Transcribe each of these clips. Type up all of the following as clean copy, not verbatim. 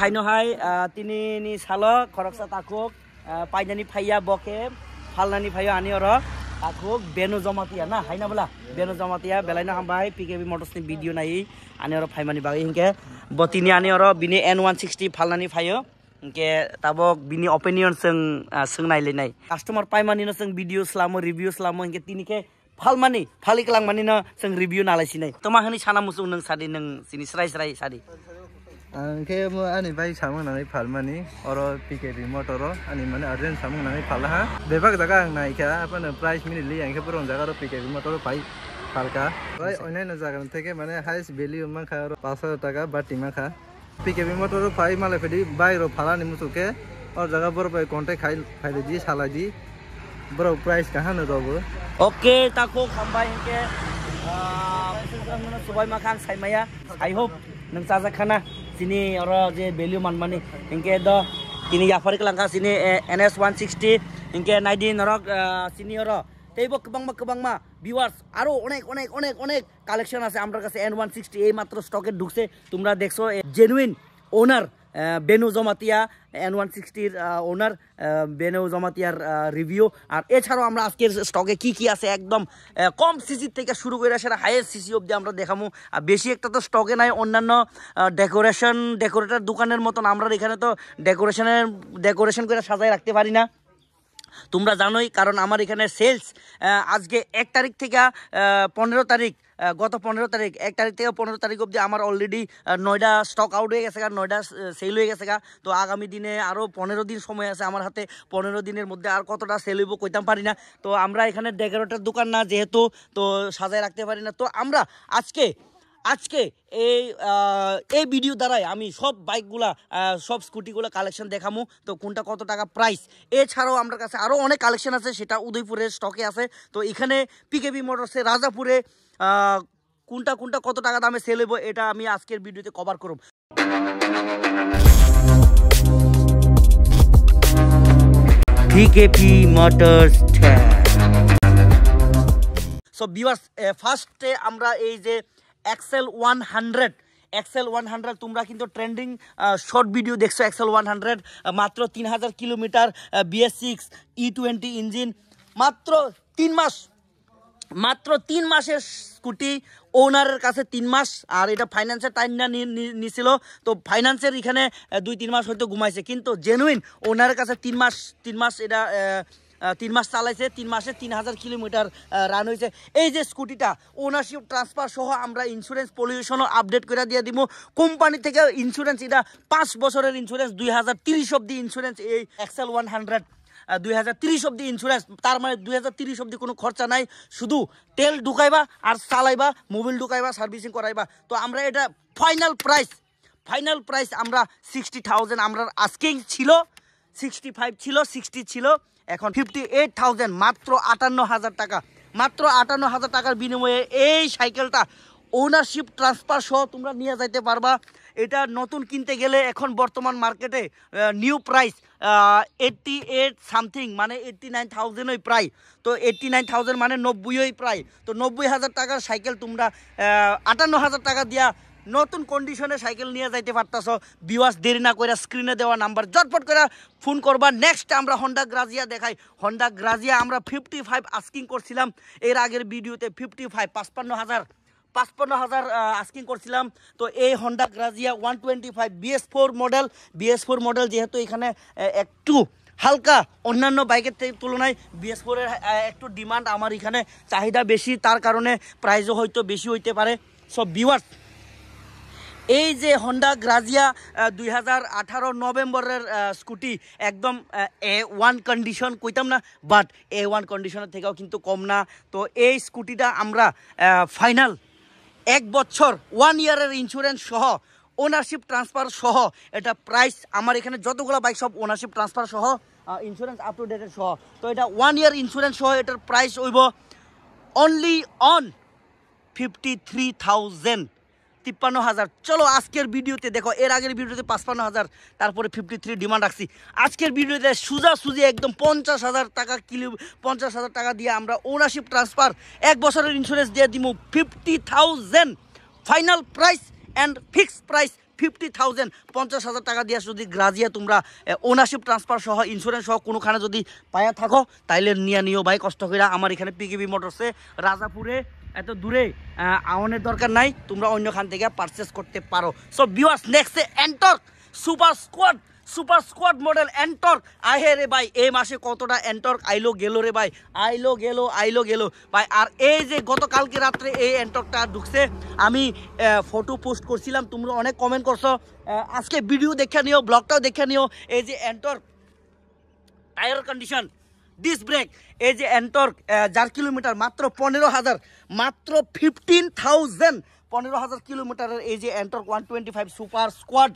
haino hai tini ni salo khoroksa takuk painani phaiya boke phalnani phaiya ani oro takuk benu jamatia na haina bola benu jamatia belaina hambai PKB Motors ni video nai ani oro phaimani bagi hinke botini ani oro bini N160 phalnani phayo hinke tabok bini opinion seng nai customer paimani no seng video slamo review slamo hinke tini ke phalmani phaliklang mani no seng review nalaisi nai toma hani sana musung nang sadi nang sini serai sadi Angke mo ani bai samang nang phalmani oro PKB Motor ani mane arjen samang nang phala ha bebak jaga nai kya apana price mini li angke porong jaga ro PKB Motor pai phalka bai onlaine jaga theke mane highest value ma kha 500 টাকা bati ma kha PKB Motor pai male phedi bai ro phala ni musuke or jaga bor pai contact khai di sala di bro price kaha no robo okay tako khambai hinke subai makhang saimaya I hope nang saja khana sini oro je value manmani hinke do kini yafari kelangka sini NS160 hinke naidi norok sini oro teibo kebang ma viewers aro onek collection ase amrar kache N160 ei matro stock e ঢুকছে তোমরা দেখছো genuine owner Benu Jamatia N160 এর ওনার Benu জমাতিয়ার review আর এছাড়াও আমরা আজকের স্টকে কি আছে একদম কম সিসি থেকে শুরু করে সেটা হাইয়েস্ট সিসি অবধি আমরা দেখামু আর বেশি একটা তো স্টকে নাই অন্যান্য ডেকোরেটর দোকানের মতন আমরা এখানে তো ডেকোরেশন করে সাজায় রাখতে পারি না তোমরা জানোই কারণ আমার এখানে সেলস আজকে 1 তারিখ থেকে 15 তারিখ গত 15 তারিখ 1 তারিখ থেকে 15 তারিখ অবধি আমার অলরেডি 9টা স্টক আউট হয়ে গেছে 9টা সেল হয়ে গেছে তো আগামী দিনে আরো 15 দিন সময় আছে আমার হাতে 15 দিনের মধ্যে আর কতটা সেল হইব কইতাম পারি না তো আমরা এখানে ডেকোরেটর দোকান না যেহেতু তো সাজায় রাখতে পারি না তো আমরা আজকে এই ভিডিও দ্বারাই আমি সব বাইকগুলা সব স্কুটিগুলা কালেকশন দেখামু তো কোনটা কত টাকা প্রাইস এছাড়াও আমার কাছে আরো অনেক কালেকশন আছে সেটা উদয়পুরের স্টকে আছে তো এখানে PKB মোটরসে রাজাপুরে কোনটা কত টাকা দামে সেল হইব এটা আমি আজকের ভিডিওতে কভার করব PKB মোটরস সো ভিউয়ার্স ফার্স্টে আমরা এই যে XL 100 তোমরা কিন্তু ট্রেন্ডিং শর্ট ভিডিও দেখছো XL 100 মাত্র 3000 কিলোমিটার BS6 E20 ইঞ্জিন মাত্র 3 মাসের স্কুটি ওনারের কাছে 3 মাস আর এটা ফাইন্যান্সের টাইম না নিছিল তো ফাইন্যান্সের এখানে 2-3 মাস হয়তো ঘুমাইছে কিন্তু জেনুইন ওনারের কাছে 3 মাস এটা 3 মাস চালাইছে 3 মাসে 3000 কিলোমিটার রান হয়েছে এই যে স্কুটিটা ওনারশিপ ট্রান্সফার সহ আমরা ইন্স্যুরেন্স পলিউশনও আপডেট করে দিয়ে দিব কোম্পানি থেকে ইন্স্যুরেন্স এটা 5 বছরের ইন্স্যুরেন্স 2030 অবধি ইন্স্যুরেন্স এই XL 100 2030 অবধি ইন্স্যুরেন্স তার মানে 2030 অবধি কোনো খরচা নাই শুধু তেল ঢুকাইবা আর চালাইবা মোবিল ঢুকাইবা সার্ভিসিং করাইবা তো আমরা এটা ফাইনাল প্রাইস আমরা 60000 আমরা আস্কিং ছিল 65 ছিল 60 ছিল এখন 58000 মাত্র 58000 টাকার বিনিময়ে এই সাইকেলটা ওনারশিপ ট্রান্সফার সহ তোমরা নিয়ে যাইতে পারবা এটা নতুন কিনতে গেলে এখন বর্তমান মার্কেটে নিউ প্রাইস 88 সামথিং মানে 89000 ওই প্রায় তো 89000 মানে 90 ওই প্রায় তো 90000 টাকার সাইকেল তোমরা 58000 টাকা দিয়া নতুন কন্ডিশনে সাইকেল নিয়ে যাইতে পারতাছো ভিউয়ার্স দেরি না কইরা স্ক্রিনে দেওয়া নাম্বার জটপট করে ফোন করবা নেক্সট আমরা হন্ডা গ্রাজিয়া দেখাই হন্ডা গ্রাজিয়া আমরা 55 আস্কিং করছিলাম এর আগের ভিডিওতে 55 55000 আস্কিং করছিলাম তো এই হন্ডা গ্রাজিয়া 125 BS4 মডেল যেহেতু এখানে একটু হালকা অন্যান্য বাইকের তুলনায় BS4 এর একটু ডিমান্ড আমার এখানে চাহিদা বেশি তার কারণে প্রাইসও হয়তো বেশি হইতে পারে সব ভিউয়ার্স এই যে হন্ডা গ্রাজিয়া 2018 নভেম্বরের স্কুটি একদম A1 কন্ডিশন কইতাম না বাট A1 কন্ডিশনের থেকেও কিন্তু কম না তো এই স্কুটিটা আমরা ফাইনাল 1 বছর 1 ইয়ারের ইন্স্যুরেন্স সহ ওনারশিপ ট্রান্সফার সহ এটা প্রাইস আমার এখানে যতগুলো বাইক সব ওনারশিপ ট্রান্সফার সহ ইন্স্যুরেন্স আপ টু ডেটেড সহ তো এটা 1 ইয়ার ইন্স্যুরেন্স সহ এটার প্রাইস হইব অনলি অন 53000 53,000 চলো আজকের ভিডিওতে দেখো এর আগের ভিডিওতে 55,000 তারপরে 53 ডিমান্ড রাখছি আজকের ভিডিওতে সুজি একদম 50,000 টাকা কিলো 50,000 টাকা দিয়ে আমরা ওনারশিপ ট্রান্সফার 1 বছরের ইন্স্যুরেন্স দিয়ে দিমু 50,000 final price and fixed price 50,000 50,000 টাকা দিয়া যদি গ্রাজিয়া তোমরা ওনারশিপ ট্রান্সফার সহ ইন্স্যুরেন্স সহ কোনোখানে যদি পায়া থাকো তাইলে নিও ভাই কষ্ট করে। আমার এখানে পিকেবি মোটরসে রাজাপুরে এত দূরে আওয়ানের দরকার নাই, তোমরা অন্য খান থেকে পারচেস করতে পারো। So viewers, next Ntorq super squad model Ntorq আহে রে ভাই। এই মাসে কতটা এন্টর্ক আইলো গেল রে ভাই, আইলো গেল ভাই। আর এই যে গতকালকে রাত্রে এই এন্টর্কটা ঢুকছে, আমি ফটো পোস্ট করছিলাম, তোমরা অনেক কমেন্ট করছো। আজকে ভিডিও দেখে নিও, ব্লগটাও দেখে নিও। এই যে Ntorq tyre condition, disc brake, এই যে এন্টর্ক যার কিলোমিটার মাত্র 15,000, মাত্র 15,000, 15,000 কিলোমিটারের এই যে এন্টর্ক 125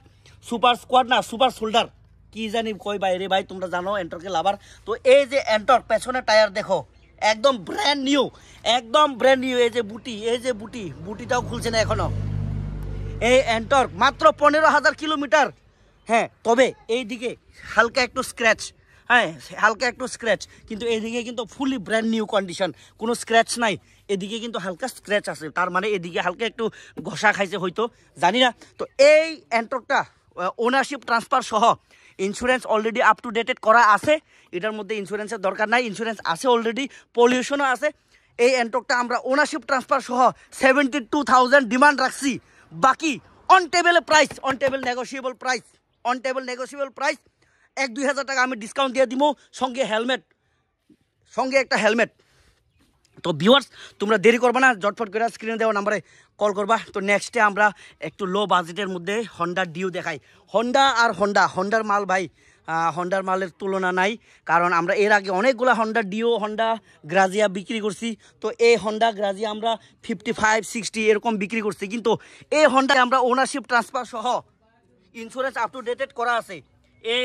সুপার স্কোয়াড না সুপার শোল্ডার কি জানি কই বাইরে ভাই, তোমরা জানো এন্টর্কে লাভার। তো এই যে এন্টর্ক পেছনে টায়ার দেখো একদম ব্র্যান্ড নিউ, এই যে বুটিটাও খুলছে না এখনো। এই এন্টর্ক মাত্র 15,000 কিলোমিটার। হ্যাঁ, তবে এই দিকে হালকা একটু স্ক্র্যাচ, কিন্তু এদিকে কিন্তু ফুলি ব্র্যান্ড নিউ কন্ডিশন, কোনো স্ক্র্যাচ নাই। এদিকে কিন্তু হালকা স্ক্র্যাচ আছে, তার মানে এদিকে হালকা একটু ঘষা খাইছে হয়তো, জানি না। তো এই এন্টর্কটা ওনারশিপ ট্রান্সফার সহ insurance already up to dated করা আছে, এটার মধ্যে ইন্স্যুরেন্সের দরকার নাই, ইন্স্যুরেন্স আছে অলরেডি, পলিউশনও আছে। এই এন্টর্কটা আমরা ওনারশিপ ট্রান্সফার সহ 72,000 ডিমান্ড রাখছি। বাকি অন টেবল নেগোসিয়েবল প্রাইস 1-2 হাজার টাকা আমি ডিসকাউন্ট দিয়ে দিব, সঙ্গে একটা হেলমেট। তো ভিউয়ার্স, তোমরা দেরি করবা না, জটফট করে স্ক্রিনে দেওয়া নাম্বারে কল করবা। তো নেক্সটে আমরা একটু লো বাজেটের মধ্যে হন্ডা ডিউ দেখাই। হন্ডার মাল ভাই, হন্ডার মালের তুলনা নাই, কারণ আমরা এর আগে অনেকগুলো হন্ডা ডিও, হন্ডা গ্রাজিয়া বিক্রি করছি। তো এই হন্ডা গ্রাজিয়া আমরা 55-60 এরকম বিক্রি করছি, কিন্তু এই হন্ডা আমরা ওনারশিপ ট্রান্সফার সহ ইন্স্যুরেন্স আপ টু ডেটেড করা আছে। এই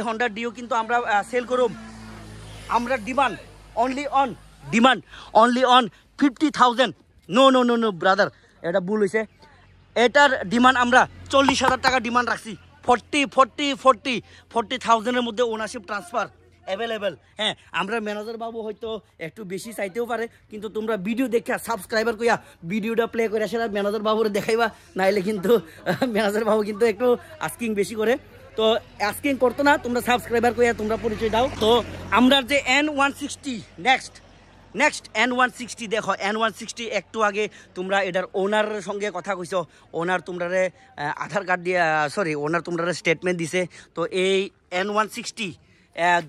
হন্ডা ডিউ কিন্তু আমরা সেল করুম, আমরা demand only on 50,000। No brother, এটা ভুল হয়েছে। এটার ডিমান্ড আমরা 40,000 টাকা ডিমান্ড রাখছি। 40,000-এর মধ্যে ওনারশিপ ট্রান্সফার অ্যাভেলেবেল। হ্যাঁ, আমরা ম্যানেজার বাবু হয়তো একটু বেশি চাইতেও পারে, কিন্তু তোমরা ভিডিও দেখা সাবস্ক্রাইবার কইয়া ভিডিওটা প্লে করে সেটা ম্যানেজার বাবুরে দেখাইবা, নাইলে কিন্তু ম্যানেজার বাবু কিন্তু একটু আস্কিং বেশি করে। তো আস্কিং করতো না, তোমরা সাবস্ক্রাইবার কইয়া তোমরা পরিচয় দাও। তো আমরা যে N160 নেক্সট N160 দেখো, N160 একটু আগে তোমরা এটার ওনারের সঙ্গে কথা কইছো, ওনার তোমরারে আধার কার্ড দিয়ে ওনার তোমরারে স্টেটমেন্ট দিছে। তো এই N160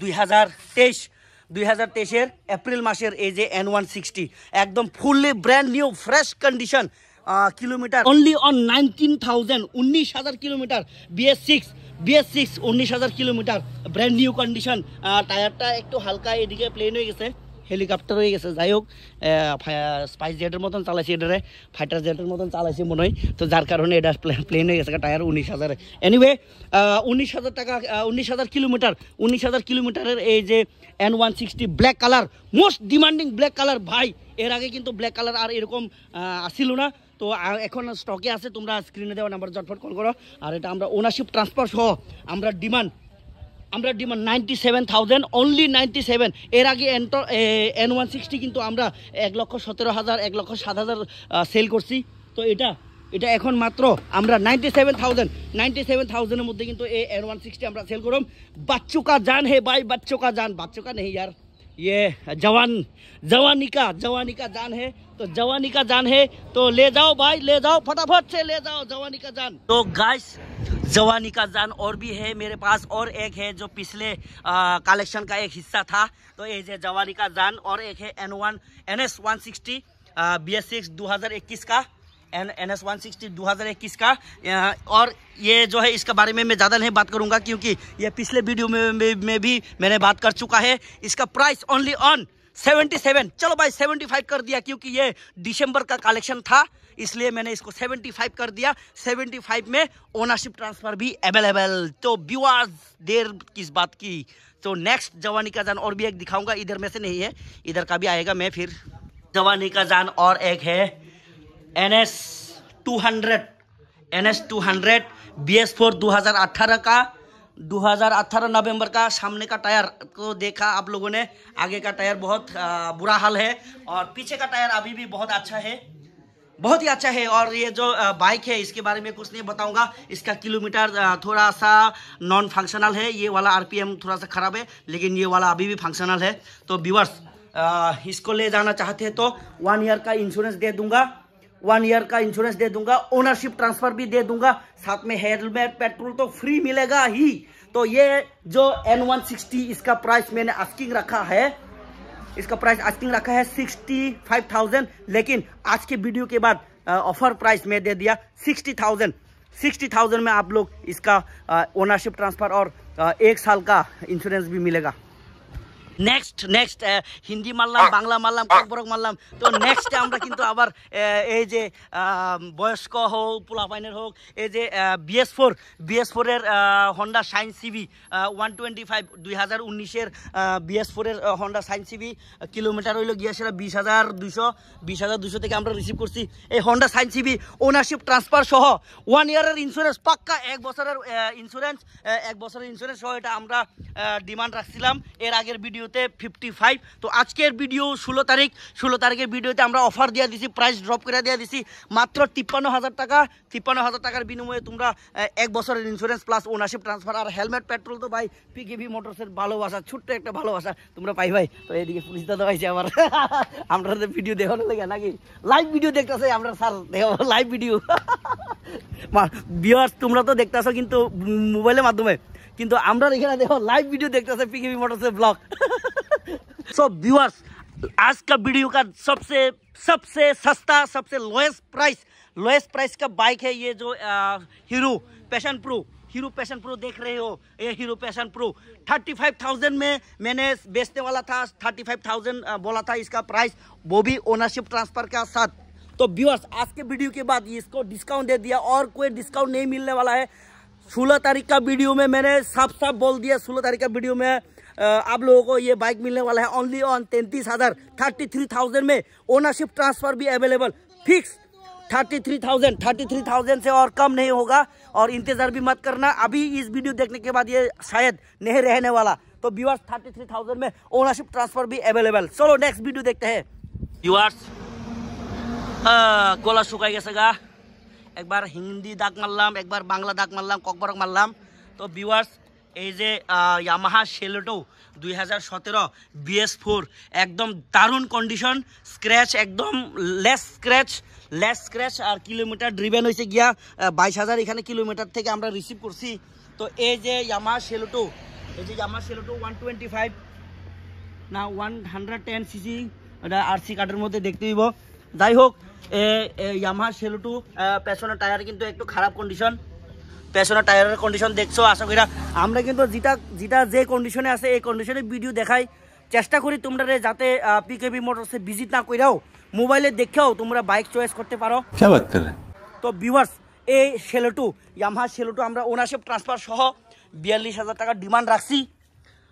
2023-এর এপ্রিল মাসের এই যে N160 একদম fully brand new fresh condition, kilometre only on 19,000 kilometre, BS6 19,000 kilometre, brand new condition. টায়ারটা একটু হালকা এদিকে প্লেন হয়ে গেছে, হেলিকপ্টার হয়ে গেছে, যাই হোক স্পাইস জেটের মতন চালাইছি, এটারে ফাইটার জেটের মতন চালাইছি মনে হয়, তো যার কারণে এটা প্লেন হয়ে গেছে টায়ার 19,000। এনিওয়ে 19,000 টাকা, 19,000 কিলোমিটারের এই যে N160 black colour, most demanding black colour ভাই। এর আগে কিন্তু ব্ল্যাক কালার আর এরকম আসিল না, তো এখন স্টকে আছে, তোমরা স্ক্রিনে দেওয়া নাম্বার জটফট কল করো। আর এটা আমরা ওনারশিপ ট্রান্সফার সহ আমরা ডিমান্ড 97,000, অনলি 97। এর আগে N160 কিন্তু আমরা 1,17,000 1,07,000 সেল করছি। তো এটা এখন মাত্র আমরা 97,000-এর মধ্যে কিন্তু এই N160 আমরা সেল করব। बच्चों का जान है भाई, बच्चों का नहीं यार, ये जवानी का जान है। तो जवानी का जान है, तो ले जाओ भाई, ले जाओ फटाफट से, ले जाओ जवानी का जान। तो गाइस, जवानी का जान और भी है मेरे पास, और एक है जो पिछले कलेक्शन का एक हिस्सा था। तो ये है जवानी का जान, और एक है NS160 BS6 2021 का, NS160 2021 का। और ये जो है इसके बारे में मैं ज़्यादा नहीं बात करूंगा, क्योंकि ये पिछले वीडियो में भी मैंने बात कर चुका है। इसका प्राइस ओनली ऑन 77, चलो भाई 75 कर दिया, क्योंकि ये दिसंबर का कलेक्शन था, इसलिए मैंने इसको 75 कर दिया। 75 में ओनरशिप ट्रांसफर भी अवेलेबल। तो व्यूअर्स, देर किस बात की। तो नेक्स्ट जवानी का जान और भी एक दिखाऊंगा, इधर में से नहीं है, इधर का भी आएगा मैं फिर। जवानी का जान और एक है NS200 BS4 2018 का, 2018 नवंबर का। सामने का टायर को देखा आप लोगों ने, आगे का टायर बहुत बुरा हाल है, और पीछे का टायर अभी भी बहुत अच्छा है, बहुत ही अच्छा है। और ये जो बाइक है इसके बारे में कुछ नहीं बताऊंगा। इसका किलोमीटर थोड़ा सा नॉन फंक्शनल है, ये वाला आरपीएम थोड़ा सा खराब है, लेकिन ये वाला अभी भी फंक्शनल है। तो व्यूअर्स इसको ले जाना चाहते हैं तो 1 ईयर का इंश्योरेंस दे दूंगा, 1 ईयर का इंश्योरेंस दे दूंगा, ओनरशिप ट्रांसफर भी दे दूंगा, साथ में हेलमेट पेट्रोल तो फ्री मिलेगा ही। तो ये जो N160 इसका प्राइस मैंने आस्किंग रखा है, इसका प्राइस आस्किंग रखा है 65,000, लेकिन आज के वीडियो के बाद ऑफर प्राइस में दे दिया 60,000 में आप लोग इसका ओनरशिप ट्रांसफर और 1 साल का इंश्योरेंस भी मिलेगा। नेक्स्ट हिंदी मानलाम, बांगला मानलाम, ककबरक मानलाम। तो नेक्स्ट আমরা কিন্তু আবার এই যে বয়স্ক হোক, পোলাপাইনের হোক, এই যে BS4 এর হন্ডা শাইন সিবি 125 2019 এর BS4 এর হন্ডা শাইন সিবি কিলোমিটার হইলো গিয়া সেটা 20,200 থেকে আমরা রিসিভ করছি। এই Honda Shine CB ownership transfer সহ 1 ইয়ারের ইন্স্যুরেন্স পাক্কা, 1 বছরের ইন্স্যুরেন্স সহ এটা আমরা ডিমান্ড রাখছিলাম এর আগের ভিডিওতে 55। তো আজকের ভিডিও 16 তারিখের ভিডিওতে আমরা অফার দিয়ে দিছি, প্রাইস ড্রপ করে দিয়ে দিছি মাত্র 53,000 টাকা। 53,000 টাকার বিনিময়ে তোমরা 1 বছরের ইন্স্যুরেন্স প্লাস ওনারশিপ ট্রান্সফার আর হেলমেট পেট্রোল তো ভাই পিকেবি মোটরসের ভালোবাসা, ছোট্ট একটা ভালোবাসা তোমরা পাই ভাই। তো এদিকে পুলিশ দাদা পাইছে আবার আমরা ভিডিও দেখানো লাগে নাকি, লাইভ ভিডিও দেখতেছে আমরা স্যার দেখো লাইভ ভিডিও ভিউয়ার্স তোমরা তো দেখতেছো কিন্তু মোবাইলের মাধ্যমে, কিন্তু আমরা এখানে দেখো লাইভ वीडियो देखते पिकेबी मोटर से ब्लॉग। सो व्यूअर्स आज का वीडियो का सबसे सस्ता, सबसे लोएस्ट प्राइस का बाइक है ये जो हीरो पैशन प्रो देख रहे हो। ये हीरो पैशन प्रो 35,000 में मैंने बेचने वाला था, 35,000 बोला था इसका प्राइस, वो भी ओनरशिप ट्रांसफर के साथ। तो व्यूअर्स आज के वीडियो के बाद इसको डिस्काउंट दे दिया और कोई डिस्काउंट नहीं मिलने वाला है। 16 तारीख का वीडियो में मैंने साफ बोल दिया, 16 तारीख का वीडियो में आप लोगों को ये बाइक मिलने वाला है ओनली ऑन 33,000 में। ओनरशिप ट्रांसफर भी अवेलेबल फिक्स 33,000 से और कम नहीं होगा। और इंतजार भी मत करना, अभी इस वीडियो देखने के बाद ये शायद नहीं रहने वाला। तो व्यूअर्स 33,000 में ओनरशिप ट्रांसफर भी अवेलेबल। चलो नेक्स्ट वीडियो देखते हैं। व्यूअर्स गला শুকাই গেছে গা, একবার হিন্দি দাগ মারলাম, একবার বাংলা দাগ মারলাম, ককবরক মারলাম। তো ভিউয়ার্স এই যে ইয়ামাহা সেলেটো 2017 BS4 একদম দারুণ কন্ডিশন, স্ক্র্যাচ একদম লেস স্ক্র্যাচ আর কিলোমিটার ড্রিভেন হয়েছে গিয়া 22,000 এখানে কিলোমিটার থেকে আমরা রিসিভ করছি। তো এই যে ইয়ামাহা সেলেটো 125 না 110 সিসি এটা আরসি কার্ডের মধ্যে দেখতে দিব। যাই হোক ইয়ামাহা সেলেটো পেছনের টায়ার কিন্তু একটু খারাপ কন্ডিশন, পেছনের টায়ারের কন্ডিশন দেখছো। আশা করি আমরা কিন্তু যেটা যে কন্ডিশনে আছে এই কন্ডিশনে ভিডিও দেখাই চেষ্টা করি তোমরা যাতে পিকেবি মোটরসে ভিজিট না কইরাও মোবাইলে দেখেও তোমরা বাইক চয়েস করতে পারো। তো ভিউয়ার্স এই সেলেটো ইয়ামাহা সেলেটো আমরা ওনারশিপ ট্রান্সফার সহ 42,000 টাকা ডিমান্ড রাখছি,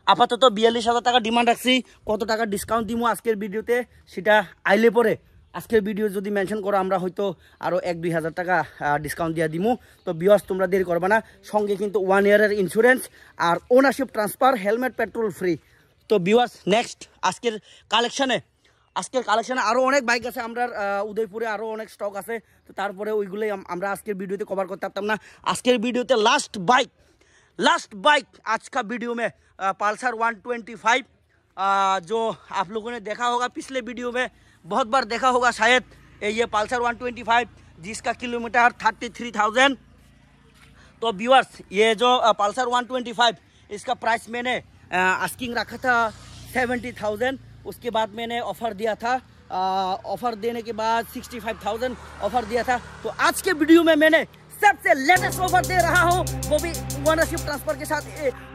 আপাতত 42,000 টাকা ডিমান্ড রাখছি। কত টাকা ডিসকাউন্ট দিব আজকের ভিডিওতে সেটা আইলে পরে আজকের ভিডিও যদি মেনশন করো আমরা হয়তো আরও 1-2 হাজার টাকা ডিসকাউন্ট দিয়ে দিমু। তো ভিউয়ার্স তোমরা দেরি করবে না, সঙ্গে কিন্তু 1 ইয়ারের ইন্স্যুরেন্স আর ownership transfer, helmet petrol free. তো ভিউয়ার্স নেক্সট আজকের কালেকশানে আরও অনেক বাইক আছে, আমরা উদয়পুরে আরও অনেক স্টক আছে। তো তারপরে ওইগুলোই আমরা আজকের ভিডিওতে কভার করতে পারতাম না। আজকের ভিডিওতে লাস্ট बाइक आज का वीडियो में पल्सर 125 जो आप लोगों ने देखा होगा पिछले वीडियो में, बहुत बार देखा होगा शायद, ये पल्सर 125 जिसका किलोमीटर 33,000। तो व्यूअर्स ये जो पल्सर 125 इसका प्राइस मैंने आस्किंग रखा था 70,000, उसके बाद मैंने ऑफ़र दिया था, ऑफ़र देने के बाद 65,000 ऑफ़र दिया था। तो आज के वीडियो में मैंने सबसे लेटेस्ट ऑफर दे रहा हूं, वो भी ओनरशिप ट्रांसफर के साथ,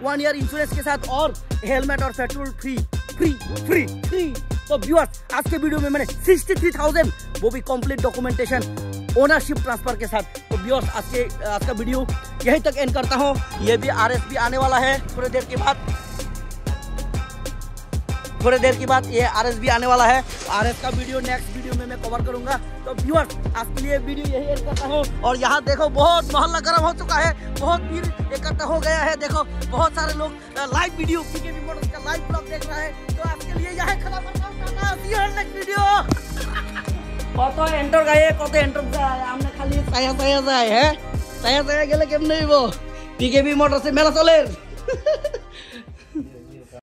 1 ईयर इंश्योरेंस के साथ और हेलमेट और पेट्रोल फ्री। तो व्यूअर्स आज के वीडियो में मैंने 63,000 वो भी कंप्लीट डॉक्यूमेंटेशन ओनरशिप ट्रांसफर के साथ। तो व्यूअर्स आज का वीडियो यहीं तक एंड करता हूं। ये भी RSB आने वाला है थोड़ी देर के बाद ये RSB आने वाला है। RS का वीडियो नेक्स्ट वीडियो में मैं कवर करूंगा। तो व्यूअर्स आज के लिए वीडियो यही एंड करता हूं। और यहाँ देखो बहुत मोहल्ला गर्म हो चुका है, बहुत भीड़ इकट्ठा हो गया है। देखो बहुत सारे लोग लाइव वीडियो पिकेबी मोटर्स का लाइव ब्लॉग देख रहा है। तो आज के लिए यहाँ खत्म करता हूं, टाटा, सी यू नेक्स्ट वीडियो। কত এন্টার গায়ে কত এন্টার যায় আমরা খালি ছায়া ছায়া যায় হ্যাঁ ছায়া ছায়া গেলে কেমনে হইব পিকেবি মোটরসে মেলা চলের